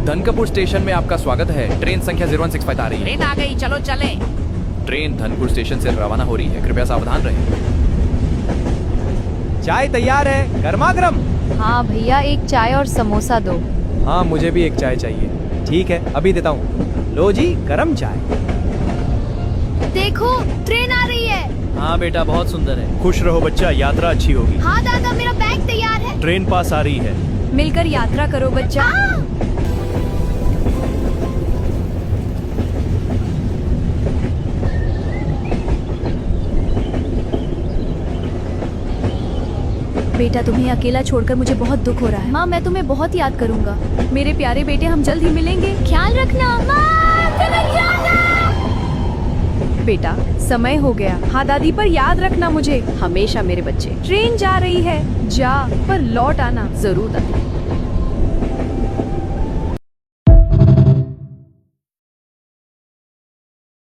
Dhanakpur station में आपका स्वागत है। ट्रेन संख्या 0165 आ रही है। ट्रेन आ गई, चलो चले। ट्रेन धनपुर स्टेशन से रवाना हो रही है, कृपया सावधान रहें। चाय तैयार है, गर्मा गर्म। हाँ भैया, एक चाय और समोसा दो। हाँ मुझे भी एक चाय चाहिए। ठीक है अभी देता हूँ। लो जी गर्म चाय। देखो ट्रेन आ रही है। हाँ बेटा बहुत सुंदर है। खुश रहो बच्चा, यात्रा अच्छी होगी। हाँ दादा, मेरा बैग तैयार है। ट्रेन पास आ रही है। मिलकर यात्रा करो बच्चा। बेटा, तुम्हें अकेला छोड़कर मुझे बहुत दुख हो रहा है। माँ, मैं तुम्हें बहुत याद करूंगा। मेरे प्यारे बेटे, हम जल्द ही मिलेंगे। ख्याल रखना। बेटा, समय हो गया। हाँ दादी, पर याद रखना मुझे। हमेशा मेरे बच्चे। ट्रेन जा रही है, जा पर लौट आना जरूर दादी।